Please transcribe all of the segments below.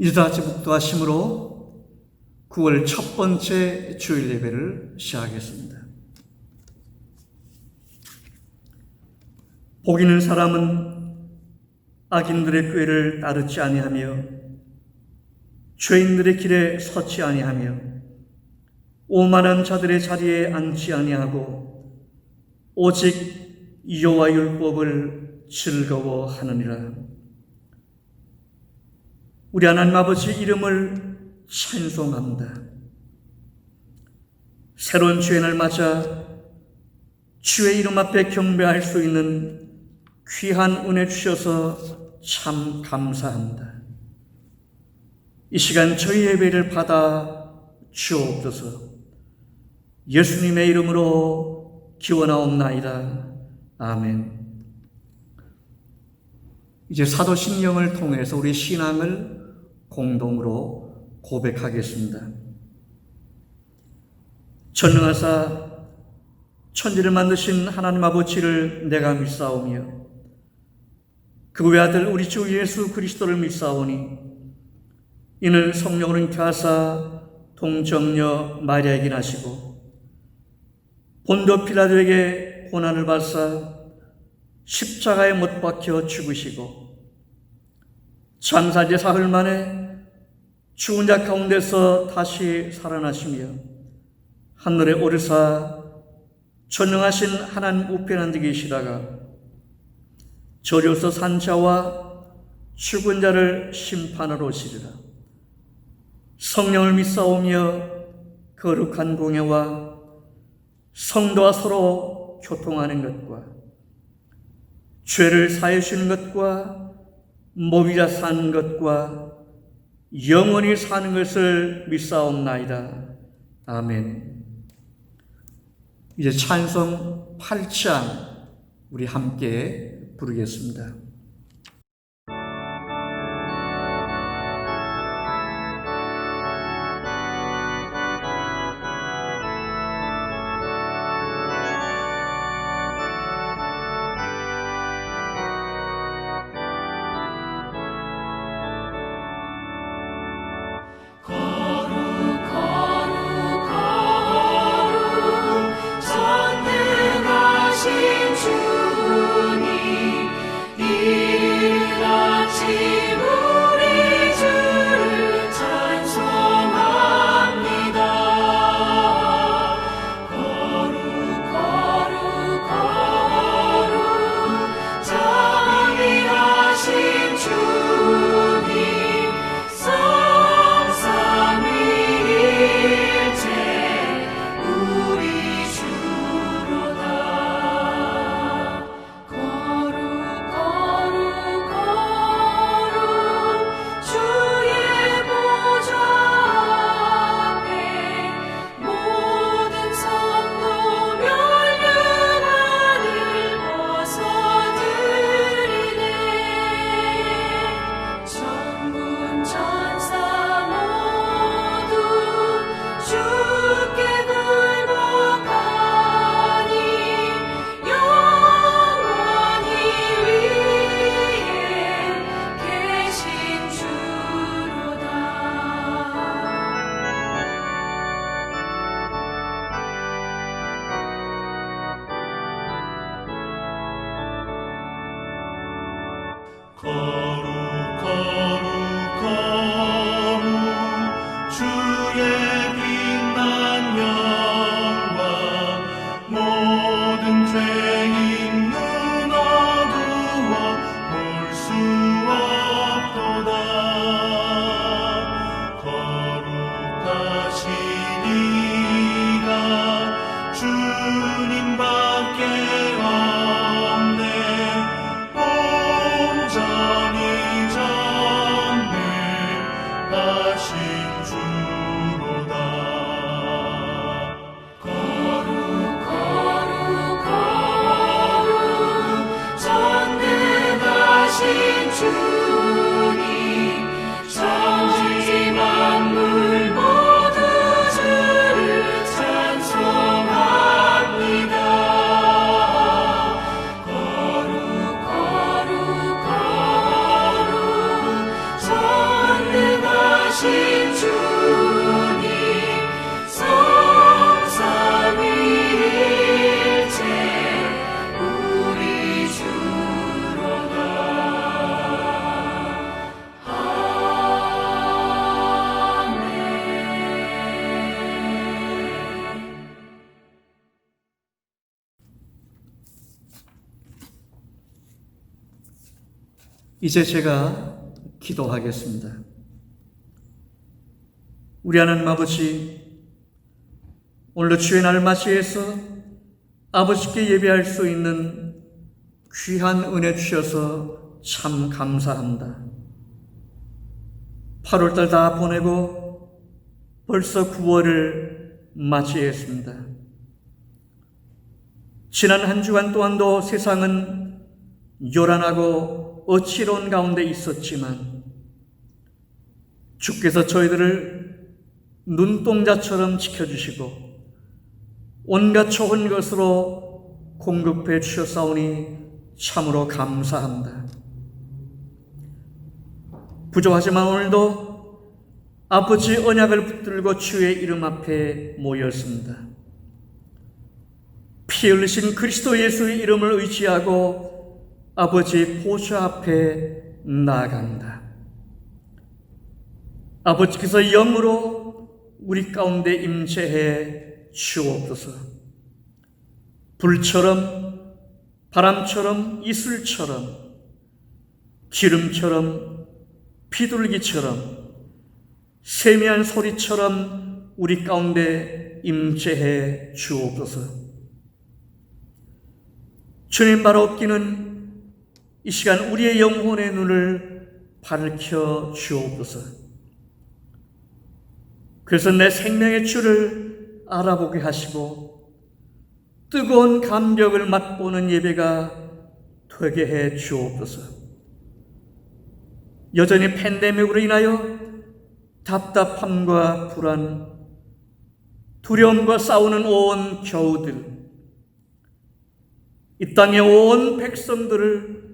이제 다 같이 묵도하심으로 9월 첫 번째 주일 예배를 시작하겠습니다. 복 있는 사람은 악인들의 꾀를 따르지 아니하며 죄인들의 길에 서지 아니하며 오만한 자들의 자리에 앉지 아니하고 오직 여호와 율법을 즐거워하느니라. 우리 하나님 아버지 이름을 찬송합니다. 새로운 주의 날 맞아 주의 이름 앞에 경배할 수 있는 귀한 은혜 주셔서 참 감사합니다. 이 시간 저희 예배를 받아 주옵소서. 예수님의 이름으로 기원하옵나이다. 아멘. 이제 사도신경을 통해서 우리 신앙을 공동으로 고백하겠습니다. 전능하사 천지를 만드신 하나님 아버지를 내가 믿사오며 그 외아들 우리 주 예수 그리스도를 믿사오니 이는 성령으로 잉태하사 동정녀 마리아에게 나시고 본도 필라도에게 고난을 받사 십자가에 못 박혀 죽으시고 장사제 사흘 만에 죽은 자 가운데서 다시 살아나시며 하늘에 오르사 전능하신 하나님 우편에 앉아 계시다가 저리로서 산 자와 죽은 자를 심판하러 오시리라. 성령을 믿사오며 거룩한 공예와 성도와 서로 교통하는 것과 죄를 사해 주시는 것과 모비자 사는 것과 영원히 사는 것을 믿사옵나이다. 아멘. 이제 찬송 8장 우리 함께 부르겠습니다. 이제 제가 기도하겠습니다. 우리 하나님 아버지, 오늘도 주의 날 맞이해서 아버지께 예배할 수 있는 귀한 은혜 주셔서 참 감사합니다. 8월달 다 보내고 벌써 9월을 맞이했습니다. 지난 한 주간 동안도 세상은 요란하고 어치러운 가운데 있었지만 주께서 저희들을 눈동자처럼 지켜주시고 온갖 좋은 것으로 공급해 주셨사오니 참으로 감사합니다. 부족하지만 오늘도 아버지 언약을 붙들고 주의 이름 앞에 모였습니다. 피 흘리신 그리스도 예수의 이름을 의지하고 아버지 보좌 앞에 나아갑니다. 아버지께서 영으로 우리 가운데 임재해 주옵소서. 불처럼, 바람처럼, 이슬처럼, 기름처럼, 비둘기처럼, 세미한 소리처럼 우리 가운데 임재해 주옵소서. 주님 바로 없기는 이 시간 우리의 영혼의 눈을 밝혀 주옵소서. 그래서 내 생명의 주를 알아보게 하시고 뜨거운 감격을 맛보는 예배가 되게 해 주옵소서. 여전히 팬데믹으로 인하여 답답함과 불안, 두려움과 싸우는 온 겨우들, 이 땅의 온 백성들을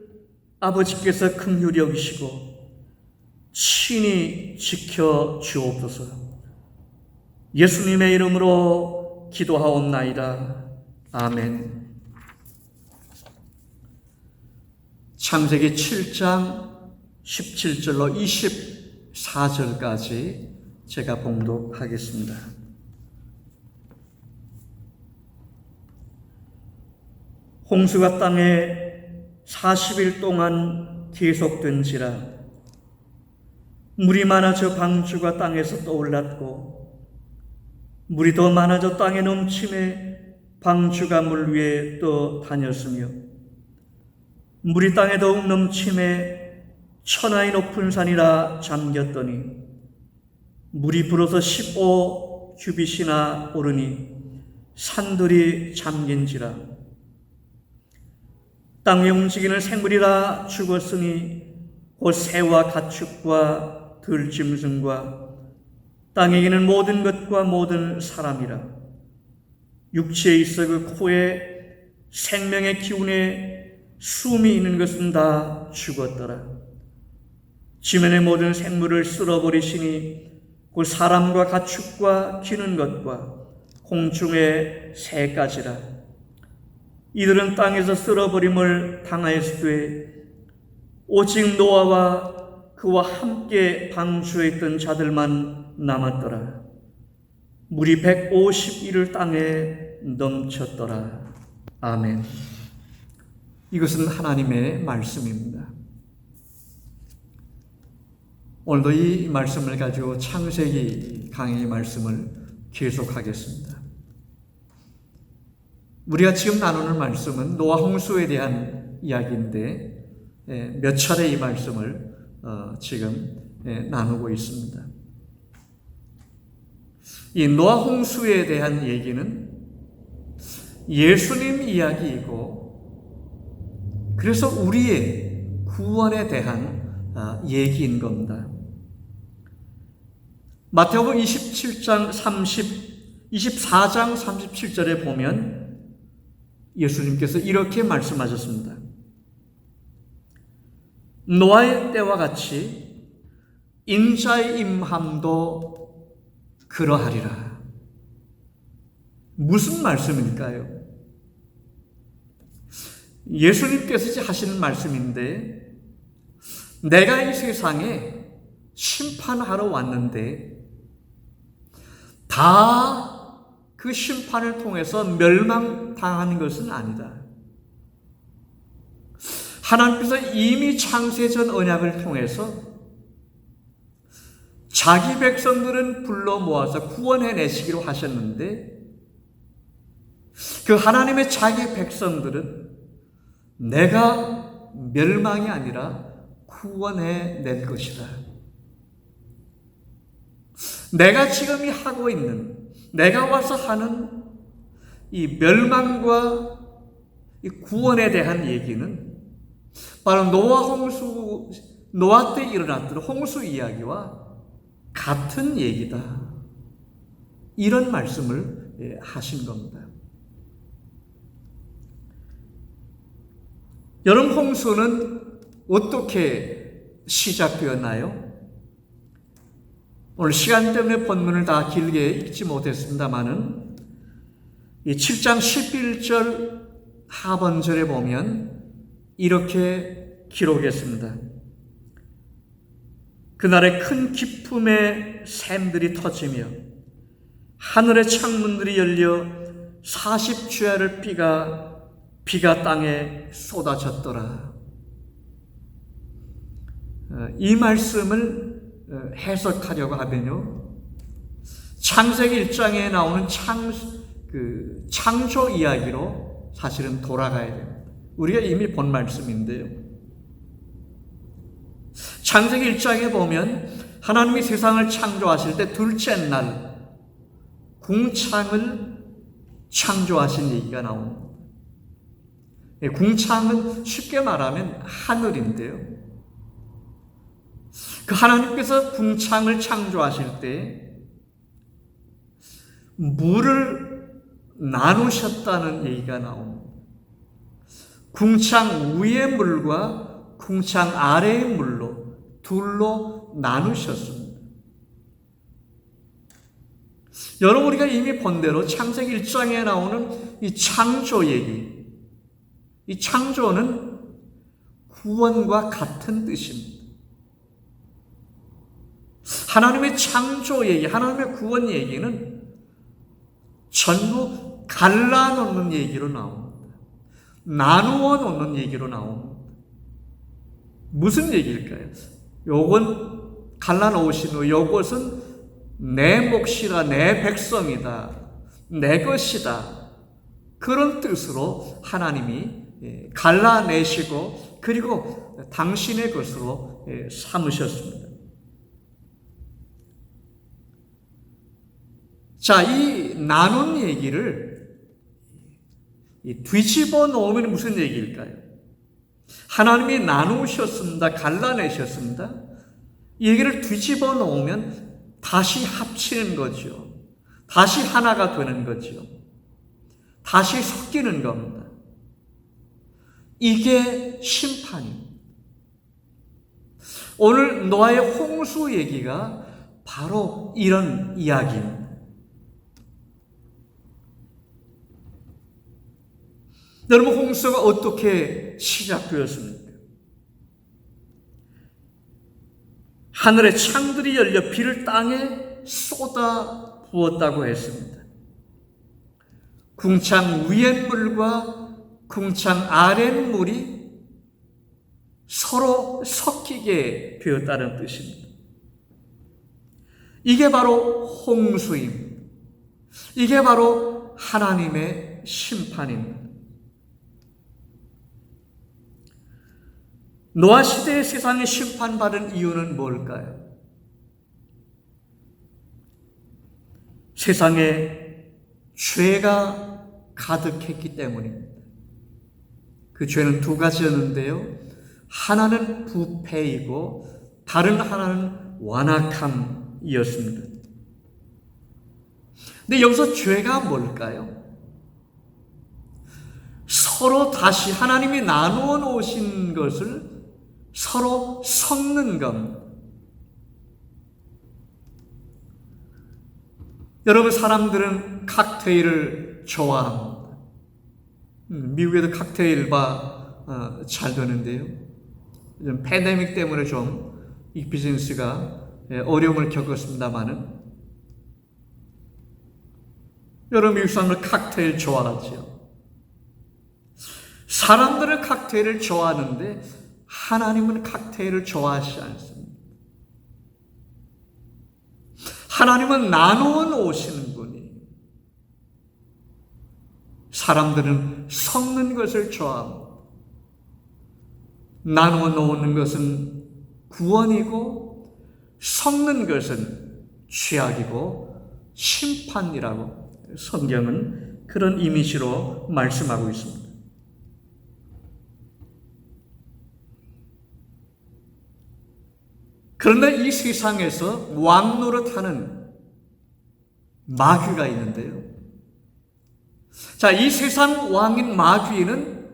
아버지께서 긍휼히 여기시고 친히 지켜 주옵소서. 예수님의 이름으로 기도하옵나이다. 아멘. 창세기 7장 17절로 24절까지 제가 봉독하겠습니다. 홍수가 땅에 40일 동안 계속된지라 물이 많아져 방주가 땅에서 떠올랐고 물이 더 많아져 땅에 넘침에 방주가 물 위에 떠 다녔으며 물이 땅에 더욱 넘침에 천하의 높은 산이라 잠겼더니 물이 불어서 15규빗이나 오르니 산들이 잠긴지라. 땅 위에 움직이는 생물이라 죽었으니 곧 새와 가축과 들짐승과 땅에 기는 모든 것과 모든 사람이라. 육체에 있어 그 코에 생명의 기운에 숨이 있는 것은 다 죽었더라. 지면의 모든 생물을 쓸어버리시니 곧 사람과 가축과 기는 것과 공중의 새까지라. 이들은 땅에서 쓸어버림을 당하였으되 오직 노아와 그와 함께 방주에 있던 자들만 남았더라. 물이 150일을 땅에 넘쳤더라. 아멘. 이것은 하나님의 말씀입니다. 오늘도 이 말씀을 가지고 창세기 강의 말씀을 계속하겠습니다. 우리가 지금 나누는 말씀은 노아 홍수에 대한 이야기인데 몇 차례 이 말씀을 지금 나누고 있습니다. 이 노아 홍수에 대한 얘기는 예수님 이야기이고 그래서 우리의 구원에 대한 얘기인 겁니다. 마태복음 24장 37절에 보면 예수님께서 이렇게 말씀하셨습니다. 노아의 때와 같이 인자의 임함도 그러하리라. 무슨 말씀일까요? 예수님께서 하시는 말씀인데 내가 이 세상에 심판하러 왔는데 다 그 심판을 통해서 멸망당하는 것은 아니다. 하나님께서 이미 창세전 언약을 통해서 자기 백성들은 불러 모아서 구원해 내시기로 하셨는데, 그 하나님의 자기 백성들은 내가 멸망이 아니라 구원해 낼 것이다. 내가 지금 하고 있는, 내가 와서 하는 이 멸망과 이 구원에 대한 얘기는 바로 노아 때 일어났던 홍수 이야기와 같은 얘기다. 이런 말씀을 하신 겁니다. 여름 홍수는 어떻게 시작되었나요? 오늘 시간 때문에 본문을 다 길게 읽지 못했습니다만은 이 7장 11절 하반절에 보면 이렇게 기록했습니다. 그날에 큰 기품의 샘들이 터지며 하늘의 창문들이 열려 40주야를 비가 땅에 쏟아졌더라. 이 말씀을 해석하려고 하면요, 창세기 1장에 나오는 창조 이야기로 사실은 돌아가야 됩니다. 우리가 이미 본 말씀인데요, 창세기 1장에 보면 하나님이 세상을 창조하실 때 둘째 날 궁창을 창조하신 얘기가 나옵니다. 궁창은 쉽게 말하면 하늘인데요, 그 하나님께서 궁창을 창조하실 때 물을 나누셨다는 얘기가 나옵니다. 궁창 위의 물과 궁창 아래의 물로 둘로 나누셨습니다. 여러분, 우리가 이미 본 대로 창세기 1장에 나오는 이 창조 얘기, 이 창조는 구원과 같은 뜻입니다. 하나님의 창조 얘기, 하나님의 구원 얘기는 전부 갈라놓는 얘기로 나옵니다. 나누어 놓는 얘기로 나옵니다. 무슨 얘기일까요? 요건 갈라놓으신 후 요것은 내 몫이다, 내 백성이다, 내 것이다, 그런 뜻으로 하나님이 갈라내시고 그리고 당신의 것으로 삼으셨습니다. 자, 이 나눈 얘기를 뒤집어 놓으면 무슨 얘기일까요? 하나님이 나누셨습니다, 갈라내셨습니다. 이 얘기를 뒤집어 놓으면 다시 합치는 거죠. 다시 하나가 되는 거죠. 다시 섞이는 겁니다. 이게 심판입니다. 오늘 노아의 홍수 얘기가 바로 이런 이야기입니다. 여러분, 홍수가 어떻게 시작되었습니까? 하늘의 창들이 열려 비를 땅에 쏟아 부었다고 했습니다. 궁창 위의 물과 궁창 아랫 물이 서로 섞이게 되었다는 뜻입니다. 이게 바로 홍수입니다. 이게 바로 하나님의 심판입니다. 노아 시대의 세상이 심판받은 이유는 뭘까요? 세상에 죄가 가득했기 때문입니다. 그 죄는 두 가지였는데요, 하나는 부패이고 다른 하나는 완악함이었습니다. 근데 여기서 죄가 뭘까요? 서로 다시 하나님이 나누어 놓으신 것을 서로 섞는 겁니다. 여러분, 사람들은 칵테일을 좋아합니다. 미국에도 칵테일 바 잘 되는데요, 요즘 팬데믹 때문에 좀 이 비즈니스가 어려움을 겪었습니다만은, 여러분, 미국 사람들 칵테일 좋아하죠. 사람들은 칵테일을 좋아하는데 하나님은 칵테일을 좋아하지 않습니다. 하나님은 나누어 놓으시는 분이, 사람들은 섞는 것을 좋아합니다. 나누어 놓는 것은 구원이고 섞는 것은 죄악이고 심판이라고 성경은 그런 이미지로 말씀하고 있습니다. 그런데 이 세상에서 왕 노릇하는 마귀가 있는데요. 자, 이 세상 왕인 마귀는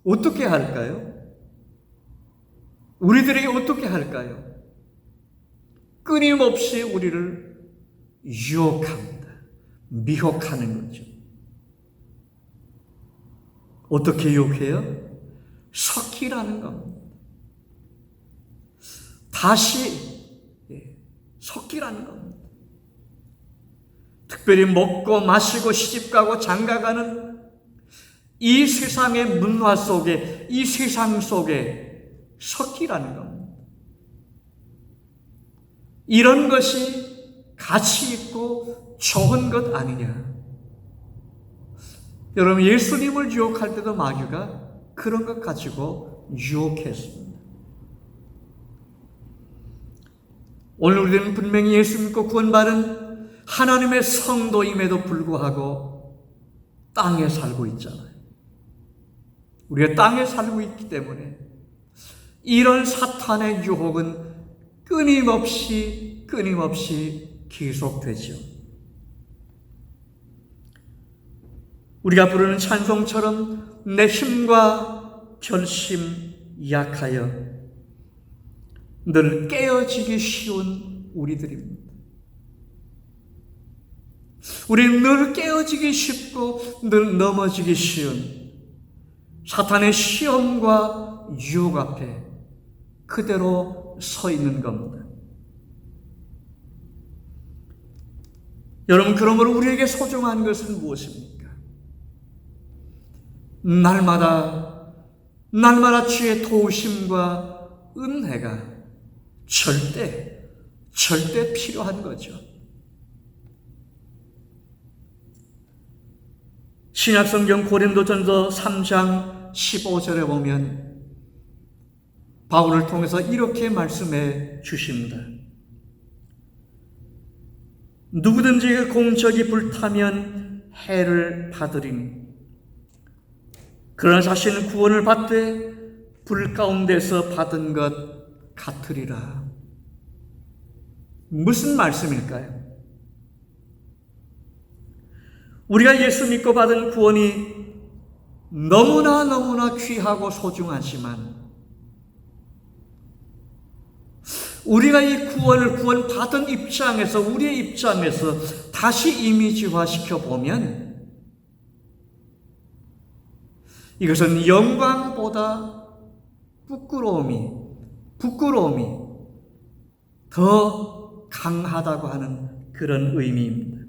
어떻게 할까요? 우리들에게 어떻게 할까요? 끊임없이 우리를 유혹합니다. 미혹하는 거죠. 어떻게 유혹해요? 섞이라는 겁니다. 다시 섞이라는 겁니다. 특별히 먹고 마시고 시집가고 장가가는 이 세상의 문화 속에, 이 세상 속에 섞이라는 겁니다. 이런 것이 가치 있고 좋은 것 아니냐. 여러분, 예수님을 유혹할 때도 마귀가 그런 것 가지고 유혹했습니다. 오늘 우리는 분명히 예수 믿고 구원받은 하나님의 성도임에도 불구하고 땅에 살고 있잖아요. 우리가 땅에 살고 있기 때문에 이런 사탄의 유혹은 끊임없이 계속되죠. 우리가 부르는 찬송처럼 내 힘과 결심 약하여 늘 깨어지기 쉬운 우리들입니다. 우리는 늘 깨어지기 쉽고 늘 넘어지기 쉬운 사탄의 시험과 유혹 앞에 그대로 서 있는 겁니다. 여러분, 그러므로 우리에게 소중한 것은 무엇입니까? 날마다 주의 도우심과 은혜가 절대 필요한 거죠. 신약성경 고린도전서 3장 15절에 보면 바울을 통해서 이렇게 말씀해 주십니다. 누구든지 공적이 불타면 해를 받으리니 그러나 자신은 구원을 받되 불 가운데서 받은 것 같으리라. 무슨 말씀일까요? 우리가 예수 믿고 받은 구원이 너무나 귀하고 소중하지만 우리가 이 구원받은 입장에서, 우리의 입장에서 다시 이미지화 시켜보면 이것은 영광보다 부끄러움이 더 강하다고 하는 그런 의미입니다.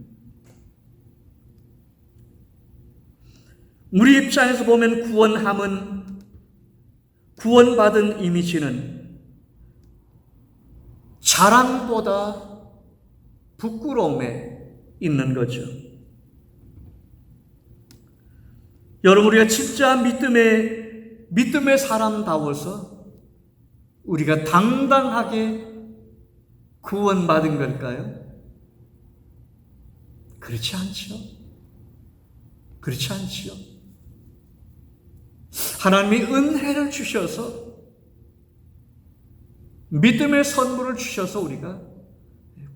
우리 입장에서 보면 구원받은 이미지는 자랑보다 부끄러움에 있는 거죠. 여러분, 우리가 진짜 믿음의 사람다워서 우리가 당당하게 구원받은 걸까요? 그렇지 않지요. 하나님이 은혜를 주셔서, 믿음의 선물을 주셔서 우리가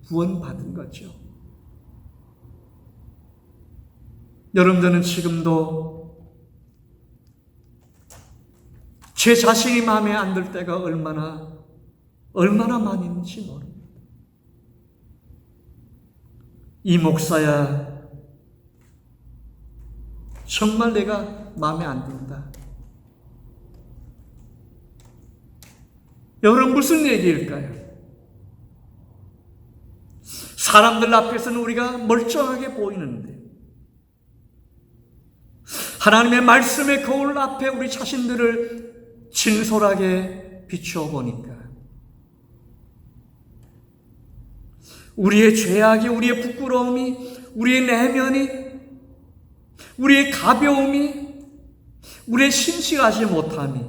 구원받은 거죠. 여러분들은 지금도 제 자신이 마음에 안 들 때가 얼마나 많이 있는지 모릅니다. 이 목사야, 정말 내가 마음에 안 든다. 여러분, 무슨 얘기일까요? 사람들 앞에서는 우리가 멀쩡하게 보이는데 하나님의 말씀의 거울 앞에 우리 자신들을 진솔하게 비추어 보니까 우리의 죄악이, 우리의 부끄러움이, 우리의 내면이, 우리의 가벼움이, 우리의 신실하지 못함이,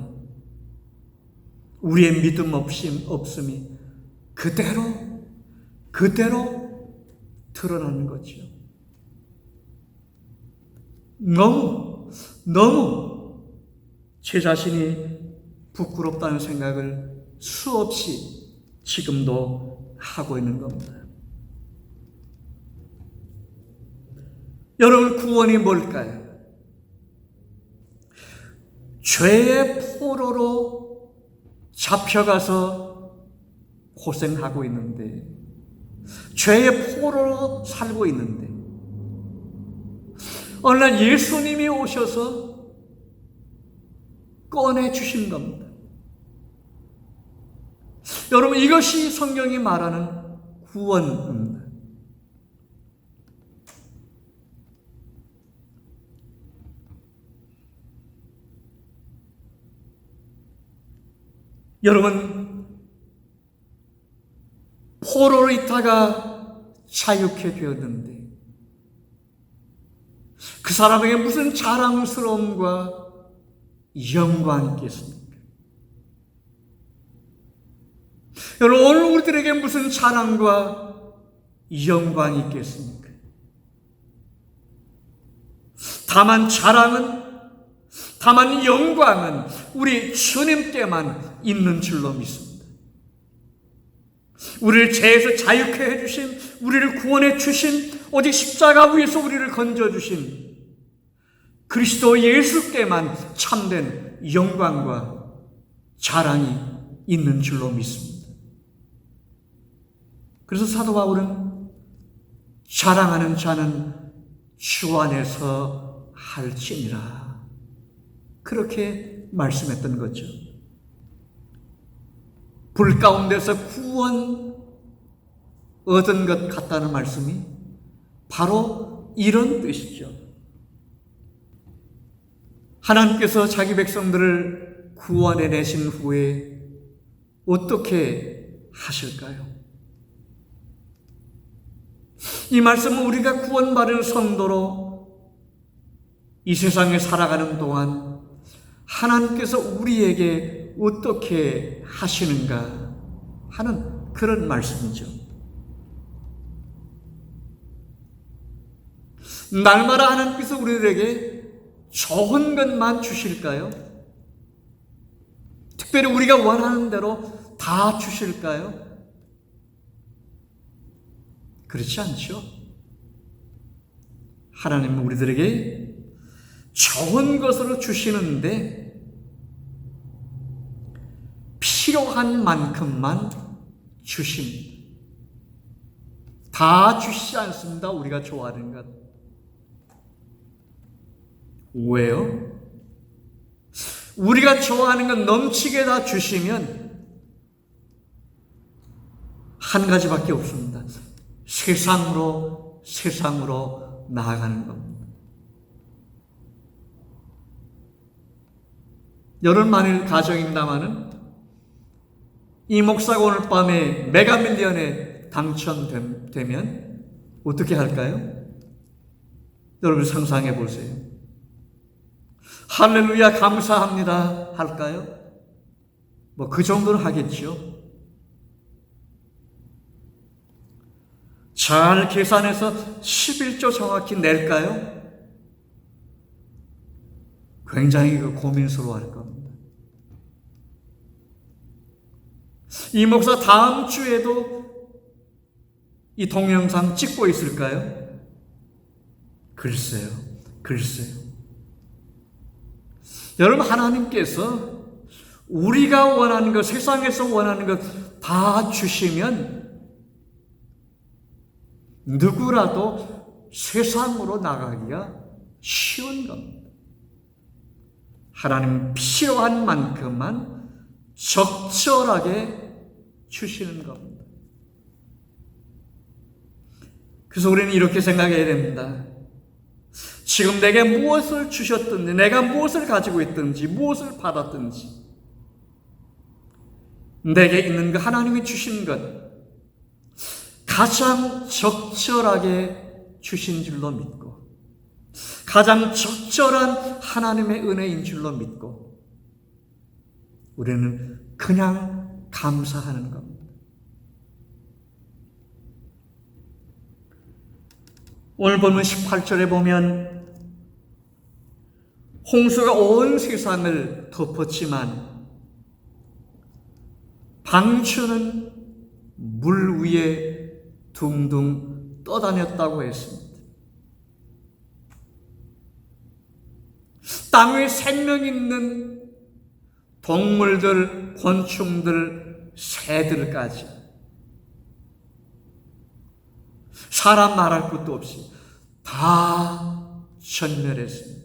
우리의 믿음 없음이 그대로 드러나는 거죠. 너무 제 자신이 부끄럽다는 생각을 수없이 지금도 하고 있는 겁니다. 여러분, 구원이 뭘까요? 죄의 포로로 잡혀가서 고생하고 있는데, 죄의 포로로 살고 있는데, 어느 날 예수님이 오셔서 꺼내주신 겁니다. 여러분, 이것이 성경이 말하는 구원입니다. 여러분, 포로로 있다가 자유케 되었는데 그 사람에게 무슨 자랑스러움과 영광이 있겠습니까? 여러분, 오늘 우리들에게 무슨 자랑과 영광이 있겠습니까? 다만 영광은 우리 주님께만 있는 줄로 믿습니다. 우리를 죄에서 자유케 해주신, 우리를 구원해 주신, 오직 십자가 위에서 우리를 건져주신 그리스도 예수께만 참된 영광과 자랑이 있는 줄로 믿습니다. 그래서 사도 바울은 자랑하는 자는 주 안에서 할지니라, 그렇게 말씀했던 거죠. 불 가운데서 구원 얻은 것 같다는 말씀이 바로 이런 뜻이죠. 하나님께서 자기 백성들을 구원해 내신 후에 어떻게 하실까요? 이 말씀은 우리가 구원받은 성도로 이 세상에 살아가는 동안 하나님께서 우리에게 어떻게 하시는가 하는 그런 말씀이죠. 날마다 하나님께서 우리들에게 좋은 것만 주실까요? 특별히 우리가 원하는 대로 다 주실까요? 그렇지 않죠. 하나님은 우리들에게 좋은 것으로 주시는데 필요한 만큼만 주십니다. 다 주시지 않습니다. 우리가 좋아하는 것. 왜요? 우리가 좋아하는 것 넘치게 다 주시면 한 가지밖에 없습니다. 세상으로 나아가는 겁니다. 여러분, 만일 가정입니다마는 이 목사가 오늘 밤에 메가밀리언에 당첨되면 어떻게 할까요? 여러분 상상해 보세요. 할렐루야 감사합니다 할까요? 뭐 그 정도는 하겠죠. 잘 계산해서 11조 정확히 낼까요? 굉장히 고민스러워할 겁니다. 이 목사 다음 주에도 이 동영상 찍고 있을까요? 글쎄요. 여러분, 하나님께서 우리가 원하는 것, 세상에서 원하는 것 다 주시면 누구라도 세상으로 나가기가 쉬운 겁니다. 하나님 필요한 만큼만 적절하게 주시는 겁니다. 그래서 우리는 이렇게 생각해야 됩니다. 지금 내게 무엇을 주셨든지, 내가 무엇을 가지고 있든지, 무엇을 받았든지, 내게 있는 그 하나님이 주신 것, 가장 적절하게 주신 줄로 믿고, 가장 적절한 하나님의 은혜인 줄로 믿고, 우리는 그냥 감사하는 겁니다. 오늘 본문 18절에 보면 홍수가 온 세상을 덮었지만 방주는 물 위에 둥둥 떠다녔다고 했습니다. 땅 위에 생명 있는 동물들, 곤충들, 새들까지 사람 말할 것도 없이 다 전멸했습니다.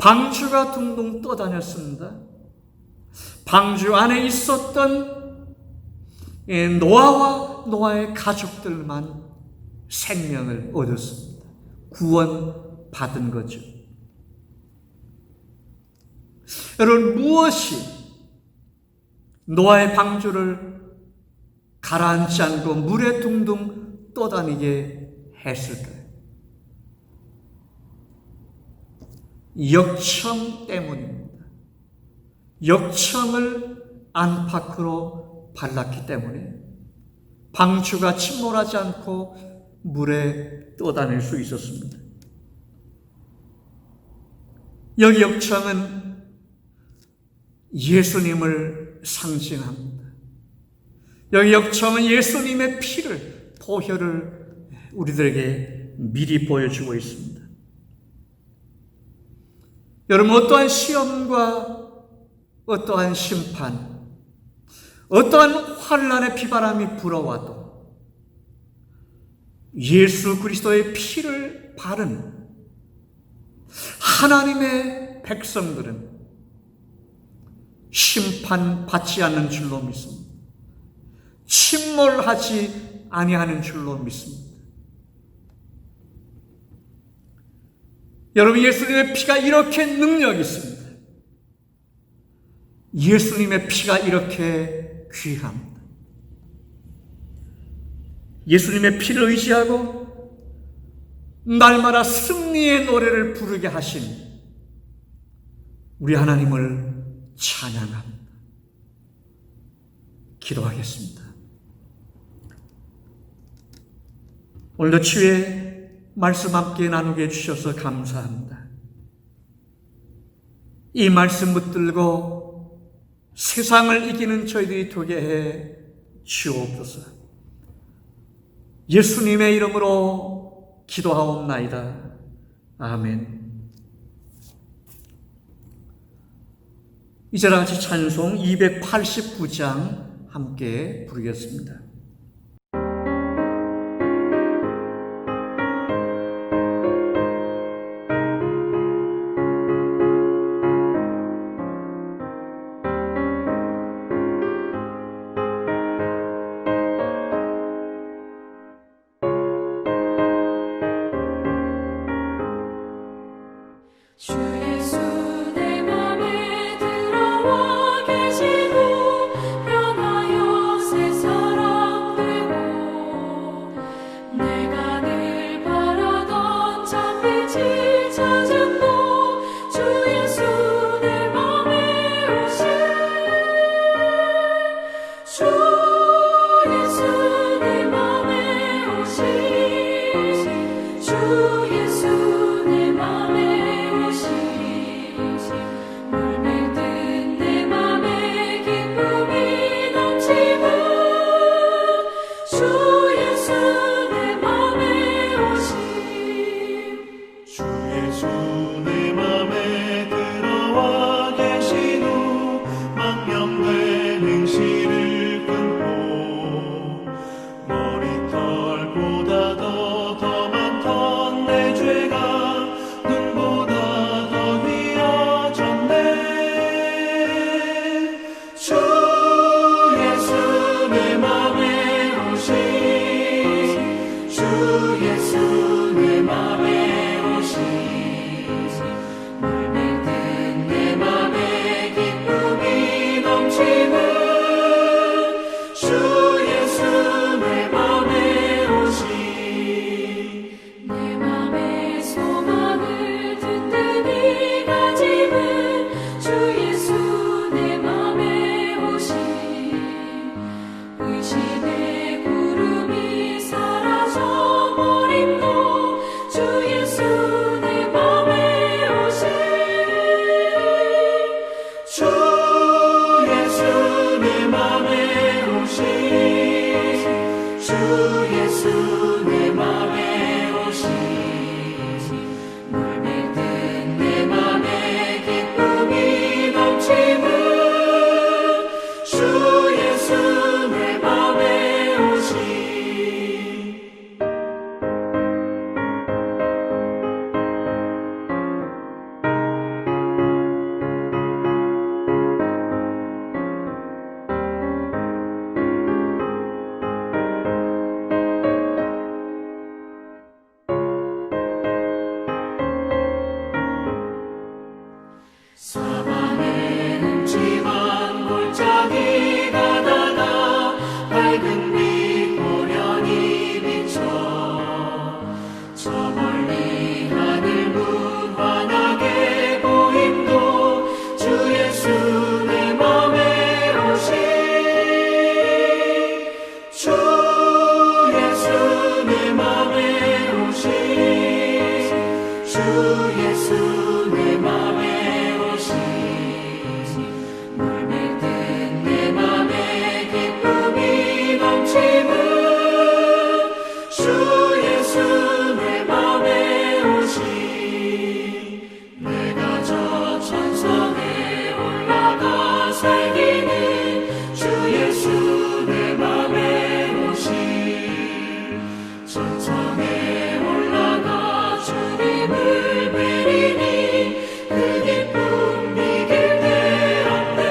방주가 둥둥 떠다녔습니다. 방주 안에 있었던 노아와 노아의 가족들만 생명을 얻었습니다. 구원받은 거죠. 여러분, 무엇이 노아의 방주를 가라앉지 않고 물에 둥둥 떠다니게 했을까요? 역청 때문입니다. 역청을 안팎으로 발랐기 때문에 방주가 침몰하지 않고 물에 떠다닐 수 있었습니다. 여기 역청은 예수님을 상징합니다. 여기 역청은 예수님의 피를, 보혈을 우리들에게 미리 보여주고 있습니다. 여러분, 어떠한 시험과 어떠한 심판, 어떠한 환난의 비바람이 불어와도 예수 그리스도의 피를 바른 하나님의 백성들은 심판받지 않는 줄로 믿습니다. 침몰하지 아니하는 줄로 믿습니다. 여러분, 예수님의 피가 이렇게 능력이 있습니다. 예수님의 피가 이렇게 귀합니다. 예수님의 피를 의지하고 날마다 승리의 노래를 부르게 하신 우리 하나님을 찬양합니다. 기도하겠습니다. 오늘도 주의 말씀 함께 나누게 해주셔서 감사합니다. 이 말씀 붙들고 세상을 이기는 저희들이 되게 해 주옵소서. 예수님의 이름으로 기도하옵나이다. 아멘. 이제 다 같이 찬송 289장 함께 부르겠습니다. 주 예수 내 맘에 들어와 계시고 변하여 새 사람 되고 내가 늘 바라던 참빛이 찾음도 주 예수 내 맘에 오시 주 예수 내 맘에 오시 주 예수 내 맘에 물밀듯 내 주 예수 내 맘에 오신 물밀듯 내 맘에 기쁨이 넘치는 주 예수 내 맘에 오신 사방에 흠집한 골짜기가 닫아 밝은 빛 고련히 비춰 저 멀리 하늘 무한하게 보임도 주 예수 내 맘에 오신 주 예수 내 맘에 오신 주 예수 내 맘에 물밀듯 내 맘에 기쁨이 넘치는 주 예수 내 맘에 오신 내가 저 천성에 올라가 살기는 주 예수 내 맘에 오신 천성에 올라가 주님을 뵈리니 그 기쁨 이길 때 없네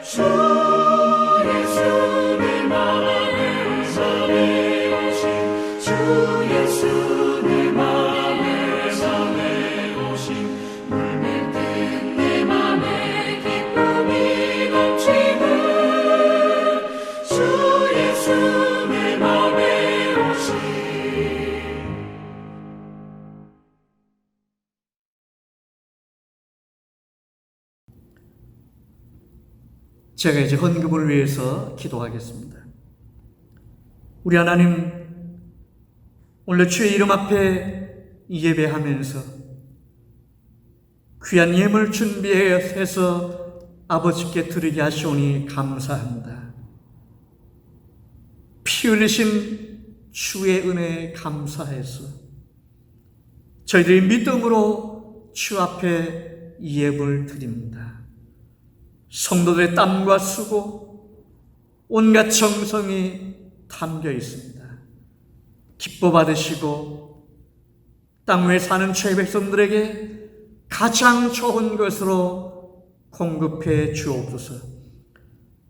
주 예수 내 맘에 오신 주 예수 내 맘에 오신 물밀듯 내 맘에 기쁨이 넘치는 주 예수 내 맘에 오신 제가 이제 헌금을 위해서 기도하겠습니다. 우리 하나님, 오늘 주의 이름 앞에 예배하면서 귀한 예물 준비해서 아버지께 드리게 하시오니 감사합니다. 피 흘리신 주의 은혜에 감사해서 저희들이 믿음으로 주 앞에 예물 드립니다. 성도들의 땀과 수고, 온갖 정성이 담겨 있습니다. 기뻐 받으시고 땅 위에 사는 죄 백성들에게 가장 좋은 것으로 공급해 주옵소서.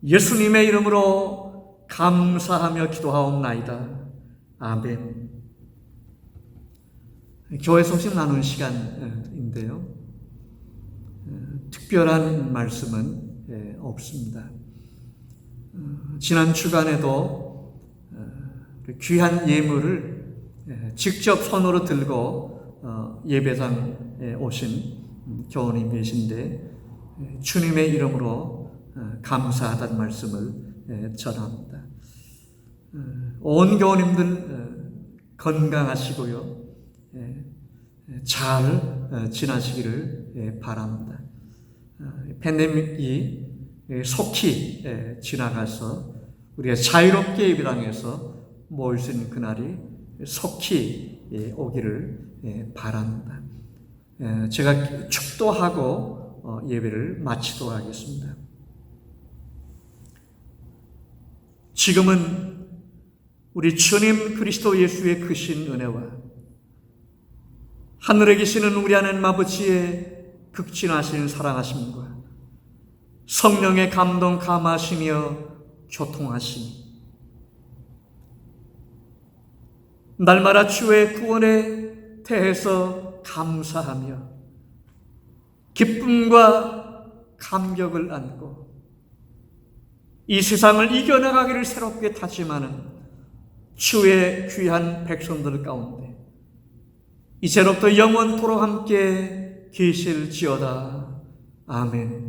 예수님의 이름으로 감사하며 기도하옵나이다. 아멘. 교회 소식 나누는 시간인데요. 특별한 말씀은 없습니다. 지난 주간에도 귀한 예물을 직접 손으로 들고 예배당에 오신 교우님 계신데 주님의 이름으로 감사하다는 말씀을 전합니다. 온 교우님들 건강하시고요. 잘 지나시기를 바랍니다. 팬데믹이 속히 지나가서 우리가 자유롭게 예배당에서 모일 수 있는 그날이 속히 오기를 바랍니다. 제가 축도하고 예배를 마치도록 하겠습니다. 지금은 우리 주님 그리스도 예수의 크신 은혜와 하늘에 계시는 우리 하나님 아버지의 극진하신 사랑하심과 성령의 감동 감하시며 교통하심이 날마다 주의 구원에 대해서 감사하며 기쁨과 감격을 안고 이 세상을 이겨나가기를 새롭게 다짐하는 주의 귀한 백성들 가운데 이제로부터 영원토록 함께 계실지어다. 아멘.